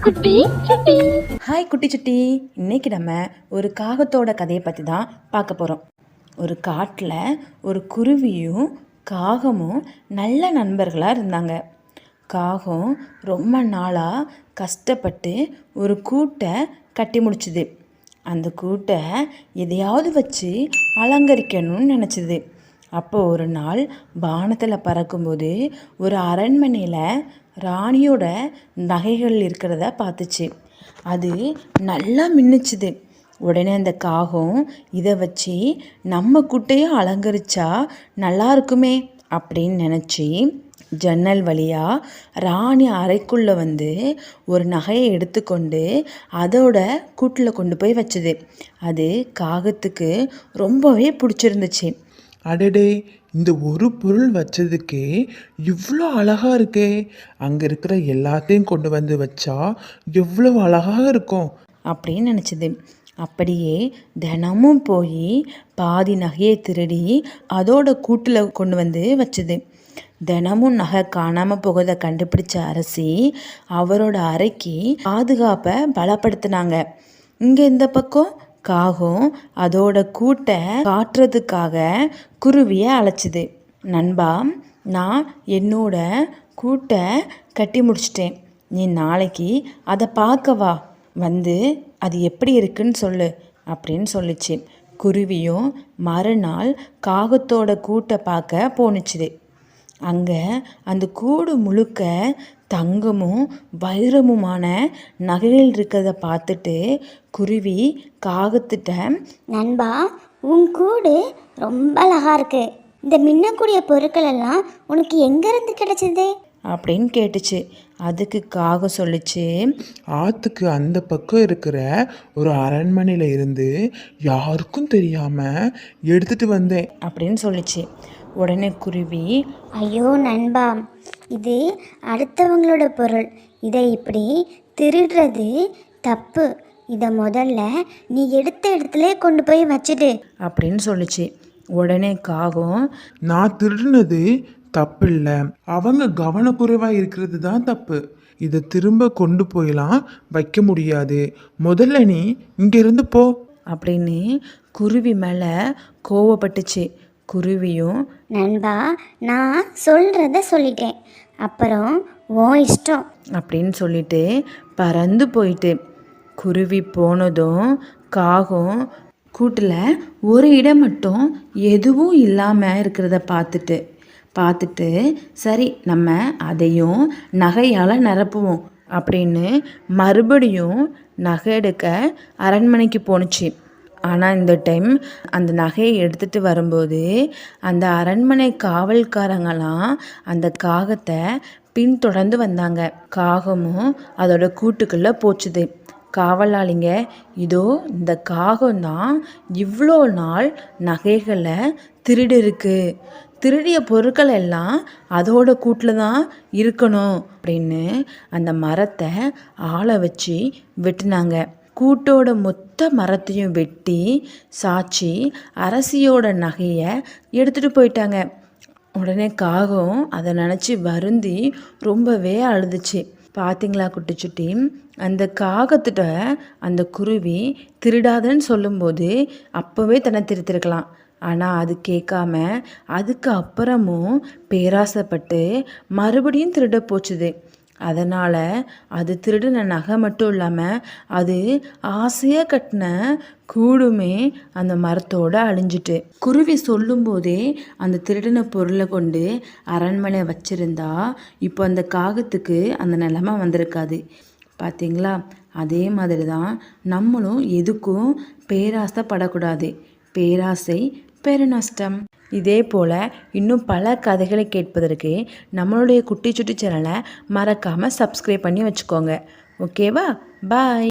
குட்டி சுட்டி. ஹாய் குட்டி சுட்டி. இன்னைக்கு நம்ம ஒரு காகத்தோட கதையை பற்றி தான் பார்க்க போகிறோம். ஒரு காட்டில் ஒரு குருவியும் காகமும் நல்ல நண்பர்களாக இருந்தாங்க. காகம் ரொம்ப நாளாக கஷ்டப்பட்டு ஒரு கூட்டை கட்டி முடிச்சுது. அந்த கூட்டை எதையாவது வச்சு அலங்கரிக்கணும்னு நினச்சிது. அப்போ ஒரு நாள் வானத்தில் பறக்கும்போது ஒரு அரண்மனையில் ராணியோட நகைகள் இருக்கிறத பார்த்துச்சு. அது நல்லா மின்னுச்சுது. உடனே அந்த காகம் இதை வச்சு நம்ம குட்டையும் அலங்கரிச்சா நல்லா இருக்குமே அப்படின்னு நினச்சி ஜன்னல் வழியாக ராணி அறைக்குள்ளே வந்து ஒரு நகையை எடுத்துக்கொண்டு அதோட கூட்டில் கொண்டு போய் வச்சுது. அது காகத்துக்கு ரொம்பவே பிடிச்சிருந்துச்சு. அடடே, இந்த ஒரு பொருள் வச்சதுக்கே இவ்வளோ அழகா இருக்கே, அங்கே இருக்கிற எல்லாத்தையும் கொண்டு வந்து வச்சா எவ்வளோ அழகாக இருக்கும் அப்படின்னு நினச்சிது. அப்படியே தினமும் போய் பாதி நகையை திருடி அதோட கூட்டில் கொண்டு வந்து வச்சுது. தினமும் நகை காணாமல் போகிறத கண்டுபிடிச்ச அரசி அவரோட அறைக்கு பாதுகாப்பை பலப்படுத்தினாங்க. இங்கே இந்த பக்கம் காகம் அதோட கூட்டை காட்டுறதுக்காக குருவியை அழைச்சிது. நண்பா, நான் என்னோட கூட்டை கட்டி முடிச்சிட்டேன், நீ நாளைக்கு அதை பார்க்கவா, வந்து அது எப்படி இருக்குன்னு சொல்லு அப்படின்னு சொல்லிச்சு. குருவியும் மறுநாள் காகத்தோட கூட்டை பார்க்க போணுச்சுது. அங்கே அந்த கூடு முழுக்க தங்கமும் வைரமுமான நகைகள் இருக்கிறத பார்த்துட்டு குருவி காகத்திட்ட, நண்பா, உன் கூடு ரொம்ப அழகா இருக்கு. இந்த மின்னக்கூடிய பொருட்கள் எல்லாம் உனக்கு எங்கேருந்து கிடைச்சது அப்படின்னு கேட்டுச்சு. அதுக்கு காகம் சொல்லிச்சு, ஆற்றுக்கு அந்த பக்கம் இருக்கிற ஒரு அரண்மனையில் இருந்து யாருக்கும் தெரியாமல் எடுத்துட்டு வந்தேன் அப்படின்னு சொல்லிச்சு. உடனே குருவி, ஐயோ நண்பா, இது அடுத்தவங்களோட பொருள், இதை இப்படி திருடுறது தப்பு. இதை முதல்ல நீ எடுத்த இடத்துல கொண்டு போய் வச்சுடு அப்படின்னு சொல்லிச்சு. உடனே காகம், நான் திருடினது தப்பு இல்லை, அவங்க கவனக்குறைவாக இருக்கிறது தான் தப்பு. இதை திரும்ப கொண்டு போயெல்லாம் வைக்க முடியாது, முதல்ல நீ இங்கேருந்து போ அப்படின்னு குருவி மேலே கோவப்பட்டுச்சு. குருவியும், நண்பா, நான் சொல்கிறத சொல்லிட்டேன், அப்புறம் உன் இஷ்டம் அப்படின்னு சொல்லிட்டு பறந்து போயிட்டு. குருவி போனதும் காகம் கூட்டில் ஒரு இடம் மட்டும் எதுவும் இல்லாமல் இருக்கிறத பார்த்துட்டு சரி, நம்ம அதையும் நகையால் நிரப்புவோம் அப்படின்னு மறுபடியும் நகை எடுக்க அரண்மனைக்கு போணுச்சு. ஆனால் இந்த டைம் அந்த நகையை எடுத்துகிட்டு வரும்போது அந்த அரண்மனை காவல்காரங்களாம் அந்த காகத்தை பின்தொடர்ந்து வந்தாங்க. காகமும் அதோட கூட்டுக்குள்ளே போச்சுது. காவலாளிங்க, இதோ இந்த காகம்தான் இவ்வளோ நாள் நகைகளை திருடிருக்கு, திருடிய பொருட்கள் எல்லாம் அதோட கூட்டில் தான் இருக்கணும் அப்படின்னு அந்த மரத்தை ஆளை வச்சு வெட்டினாங்க. கூட்டோட மொத்த மரத்தையும் வெட்டி சாய்ச்சி அரசியோட நகையை எடுத்துகிட்டு போயிட்டாங்க. உடனே காகம் அதை நினச்சி வருந்தி ரொம்பவே அழுதுச்சு. பார்த்தீங்களா குட்டிச்சுட்டி, அந்த காகத்திட்ட அந்த குருவி திருடாதன்னு சொல்லும்போது அப்போவே தன்னை திருத்திருக்கலாம். ஆனால் அது கேட்காம அதுக்கு அப்புறமும் பேராசைப்பட்டு மறுபடியும் திருட போச்சுது. அதனால் அது திருடின நகை மட்டும் இல்லாமல் அது ஆசையாக கட்டின கூடுமே அந்த மரத்தோடு அழிஞ்சிட்டு. குருவி சொல்லும்போதே அந்த திருடின பொருளை கொண்டு அரண்மனை வச்சுருந்தா இப்போ அந்த காகத்துக்கு அந்த நிலைமை வந்திருக்காது. பார்த்தீங்களா? அதே மாதிரி தான் நம்மளும் எதுக்கும் பேராசைப்படக்கூடாது. பேராசை பெருநஷ்டம். இதே போல் இன்னும் பல கதைகளை கேட்பதற்கு நம்மளுடைய குட்டி சுட்டி சேனலை மறக்காமல் சப்ஸ்கிரைப் பண்ணி வச்சுக்கோங்க. ஓகேவா? பாய்.